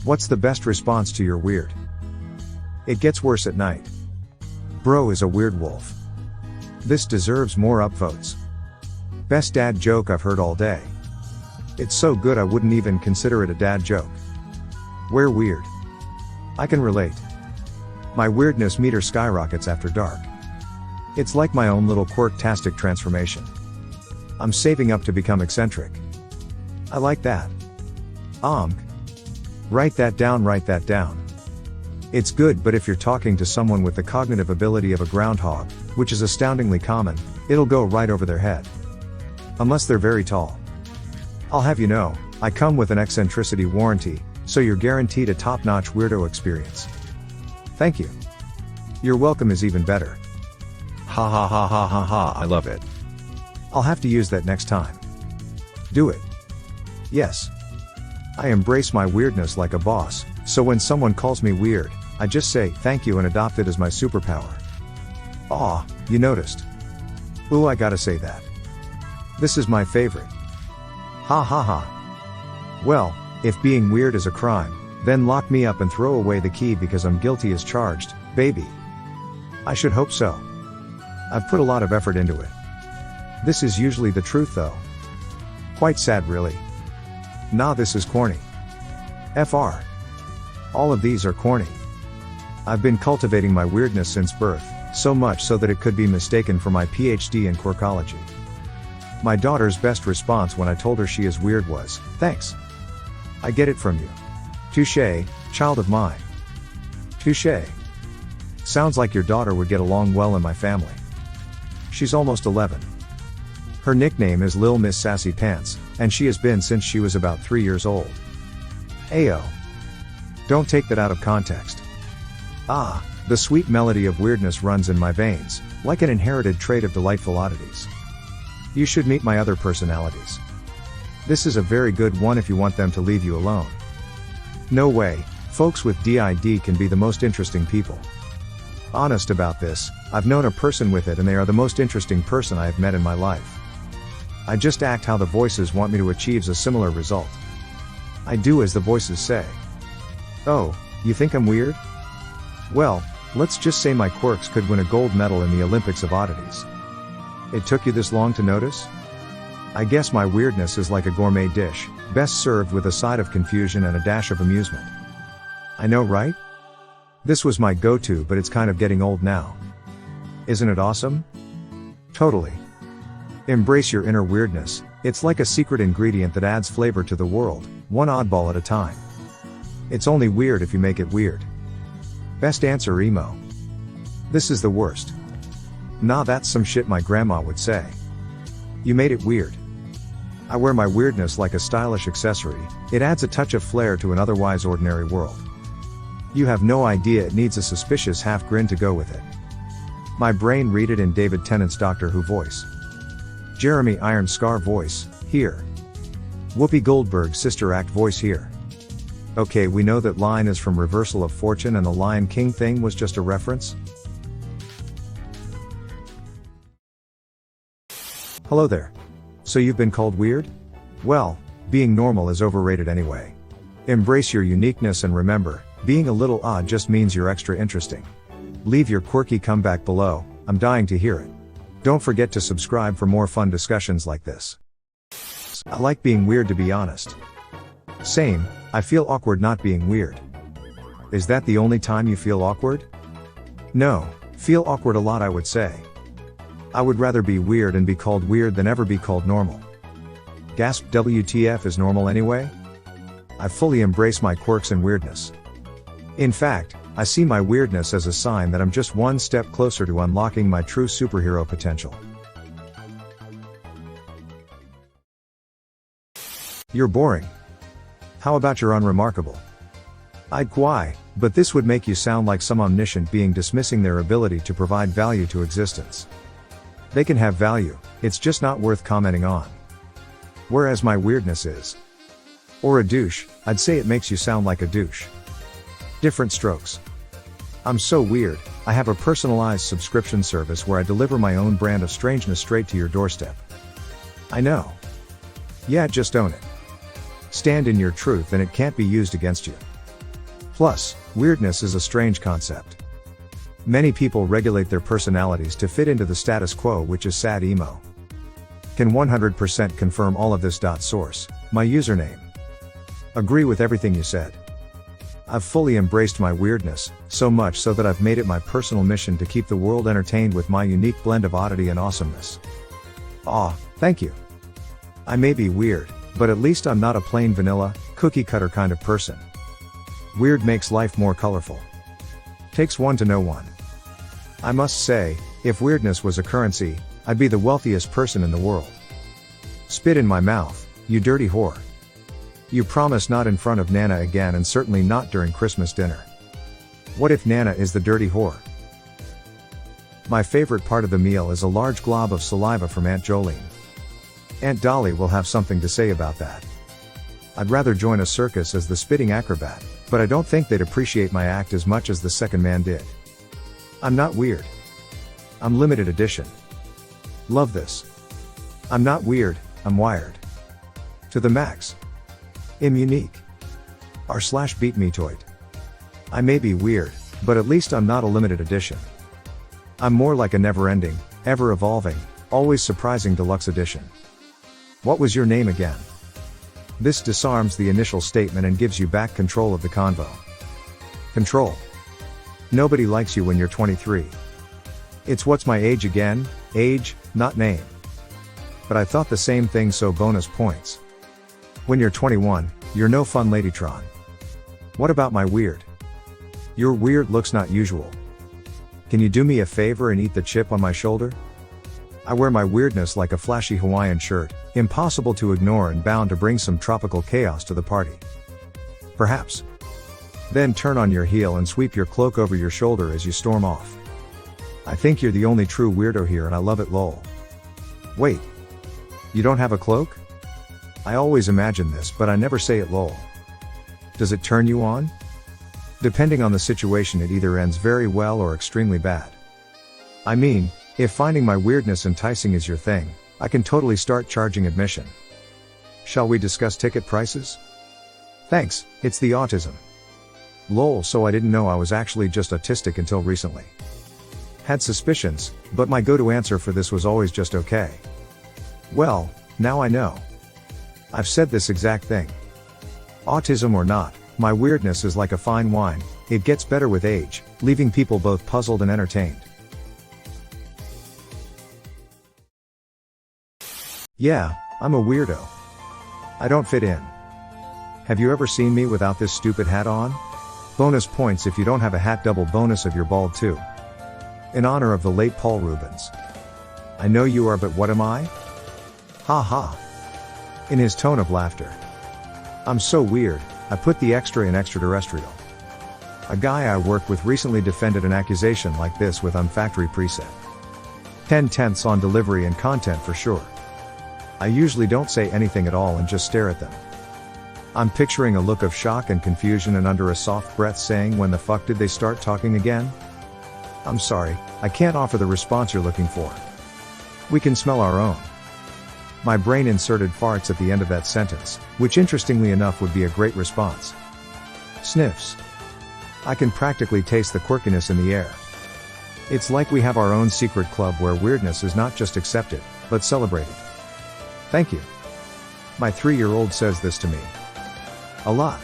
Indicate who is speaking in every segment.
Speaker 1: What's the best response to your weird? It gets worse at night. Bro is a weird wolf. This deserves more upvotes. Best dad joke I've heard all day. It's so good I wouldn't even consider it a dad joke. We're weird. I can relate. My weirdness meter skyrockets after dark. It's like my own little quirk-tastic transformation. I'm saving up to become eccentric. I like that. Write that down, write that down. It's good, but if you're talking to someone with the cognitive ability of a groundhog, which is astoundingly common, it'll go right over their head. Unless they're very tall. I'll have you know, I come with an eccentricity warranty, so you're guaranteed a top-notch weirdo experience. Thank you. Your welcome is even better. Ha ha ha ha ha ha, I love it. I'll have to use that next time. Do it. Yes. I embrace my weirdness like a boss, so when someone calls me weird, I just say thank you and adopt it as my superpower. Aw, you noticed. Ooh, I gotta say that. This is my favorite. Ha ha ha. Well, if being weird is a crime, then lock me up and throw away the key because I'm guilty as charged, baby. I should hope so. I've put a lot of effort into it. This is usually the truth though. Quite sad really. Nah, this is corny. FR. All of these are corny. I've been cultivating my weirdness since birth, so much so that it could be mistaken for my PhD in quirkology. My daughter's best response when I told her she is weird was, "Thanks. I get it from you. Touché, child of mine." Touché. Sounds like your daughter would get along well in my family. She's almost 11. Her nickname is Lil Miss Sassy Pants, and she has been since she was about 3 years old. Ayo. Don't take that out of context. The sweet melody of weirdness runs in my veins, like an inherited trait of delightful oddities. You should meet my other personalities. This is a very good one if you want them to leave you alone. No way, folks with DID can be the most interesting people. Honest about this, I've known a person with it and they are the most interesting person I have met in my life. I just act how the voices want me to achieve a similar result. I do as the voices say. Oh, you think I'm weird? Well, let's just say my quirks could win a gold medal in the Olympics of oddities. It took you this long to notice? I guess my weirdness is like a gourmet dish, best served with a side of confusion and a dash of amusement. I know, right? This was my go-to, but it's kind of getting old now. Isn't it awesome? Totally. Embrace your inner weirdness, it's like a secret ingredient that adds flavor to the world, one oddball at a time. It's only weird if you make it weird. Best answer emo. This is the worst. Nah, that's some shit my grandma would say. You made it weird. I wear my weirdness like a stylish accessory, it adds a touch of flair to an otherwise ordinary world. You have no idea it needs a suspicious half grin to go with it. My brain read it in David Tennant's Doctor Who voice. Jeremy Iron Scar voice, here. Whoopi Goldberg's Sister Act voice here. Okay, we know that line is from Reversal of Fortune and the Lion King thing was just a reference. Hello there. So you've been called weird? Well, being normal is overrated anyway. Embrace your uniqueness and remember, being a little odd just means you're extra interesting. Leave your quirky comeback below, I'm dying to hear it. Don't forget to subscribe for more fun discussions like this. I like being weird, to be honest. Same, I feel awkward not being weird. Is that the only time you feel awkward? No, feel awkward a lot, I would say. I would rather be weird and be called weird than ever be called normal. Gasp, WTF is normal anyway? I fully embrace my quirks and weirdness. In fact, I see my weirdness as a sign that I'm just one step closer to unlocking my true superhero potential. You're boring. How about you're unremarkable? I'd quite, but this would make you sound like some omniscient being dismissing their ability to provide value to existence. They can have value, it's just not worth commenting on. Whereas my weirdness is. Or a douche, I'd say it makes you sound like a douche. Different strokes. I'm so weird, I have a personalized subscription service where I deliver my own brand of strangeness straight to your doorstep. I know. Yeah, just own it. Stand in your truth and it can't be used against you. Plus, weirdness is a strange concept. Many people regulate their personalities to fit into the status quo, which is sad emo. Can 100% confirm all of this. Source, my username. Agree with everything you said. I've fully embraced my weirdness, so much so that I've made it my personal mission to keep the world entertained with my unique blend of oddity and awesomeness. Aw, thank you. I may be weird, but at least I'm not a plain vanilla, cookie cutter kind of person. Weird makes life more colorful. Takes one to know one. I must say, if weirdness was a currency, I'd be the wealthiest person in the world. Spit in my mouth, you dirty whore. You promise not in front of Nana again, and certainly not during Christmas dinner. What if Nana is the dirty whore? My favorite part of the meal is a large glob of saliva from Aunt Jolene. Aunt Dolly will have something to say about that. I'd rather join a circus as the spitting acrobat, but I don't think they'd appreciate my act as much as the second man did. I'm not weird. I'm limited edition. Love this. I'm not weird, I'm wired. To the max. I'm unique. R/beat me toit. I may be weird, but at least I'm not a limited edition. I'm more like a never-ending, ever-evolving, always surprising deluxe edition. What was your name again? This disarms the initial statement and gives you back control of the convo. Control. Nobody likes you when you're 23. It's what's my age again, age, not name. But I thought the same thing, so bonus points. When you're 21, you're no fun ladytron. What about my weird? Your weird looks not usual. Can you do me a favor and eat the chip on my shoulder? I wear my weirdness like a flashy Hawaiian shirt, impossible to ignore and bound to bring some tropical chaos to the party. Perhaps. Then turn on your heel and sweep your cloak over your shoulder as you storm off. I think you're the only true weirdo here, and I love it, lol. Wait. You don't have a cloak? I always imagine this, but I never say it, lol. Does it turn you on? Depending on the situation, it either ends very well or extremely bad. I mean, if finding my weirdness enticing is your thing, I can totally start charging admission. Shall we discuss ticket prices? Thanks, it's the autism. Lol, so I didn't know I was actually just autistic until recently. Had suspicions, but my go-to answer for this was always just okay. Well, now I know. I've said this exact thing. Autism or not, my weirdness is like a fine wine, it gets better with age, leaving people both puzzled and entertained. Yeah, I'm a weirdo. I don't fit in. Have you ever seen me without this stupid hat on? Bonus points if you don't have a hat, double bonus if you're bald too. In honor of the late Paul Rubens. I know you are, but what am I? Ha ha. In his tone of laughter. I'm so weird, I put the extra in extraterrestrial. A guy I work with recently defended an accusation like this with unfactory preset. 10/10 on delivery and content for sure. I usually don't say anything at all and just stare at them. I'm picturing a look of shock and confusion, and under a soft breath saying, when the fuck did they start talking again? I'm sorry, I can't offer the response you're looking for. We can smell our own. My brain inserted farts at the end of that sentence, which interestingly enough would be a great response. Sniffs. I can practically taste the quirkiness in the air. It's like we have our own secret club where weirdness is not just accepted, but celebrated. Thank you. My 3-year-old says this to me. A lot.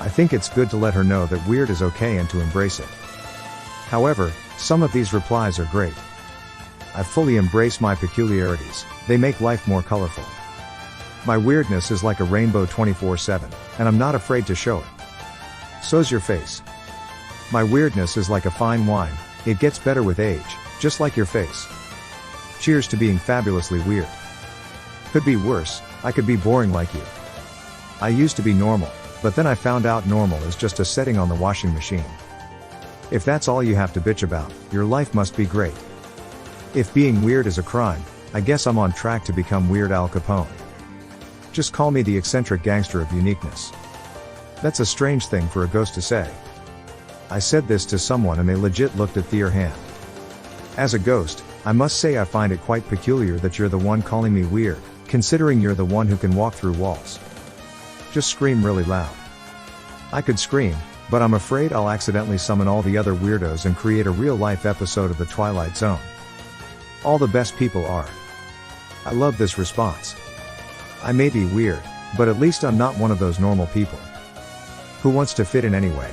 Speaker 1: I think it's good to let her know that weird is okay and to embrace it. However, some of these replies are great. I fully embrace my peculiarities, they make life more colorful. My weirdness is like a rainbow 24/7, and I'm not afraid to show it. So's your face. My weirdness is like a fine wine, it gets better with age, just like your face. Cheers to being fabulously weird. Could be worse, I could be boring like you. I used to be normal, but then I found out normal is just a setting on the washing machine. If that's all you have to bitch about, your life must be great. If being weird is a crime, I guess I'm on track to become Weird Al Capone. Just call me the eccentric gangster of uniqueness. That's a strange thing for a ghost to say. I said this to someone and they legit looked at their hand. As a ghost, I must say I find it quite peculiar that you're the one calling me weird, considering you're the one who can walk through walls. Just scream really loud. I could scream, But I'm afraid I'll accidentally summon all the other weirdos and create a real-life episode of The Twilight Zone. All the best people are. I love this response. I may be weird, but at least I'm not one of those normal people. Who wants to fit in anyway?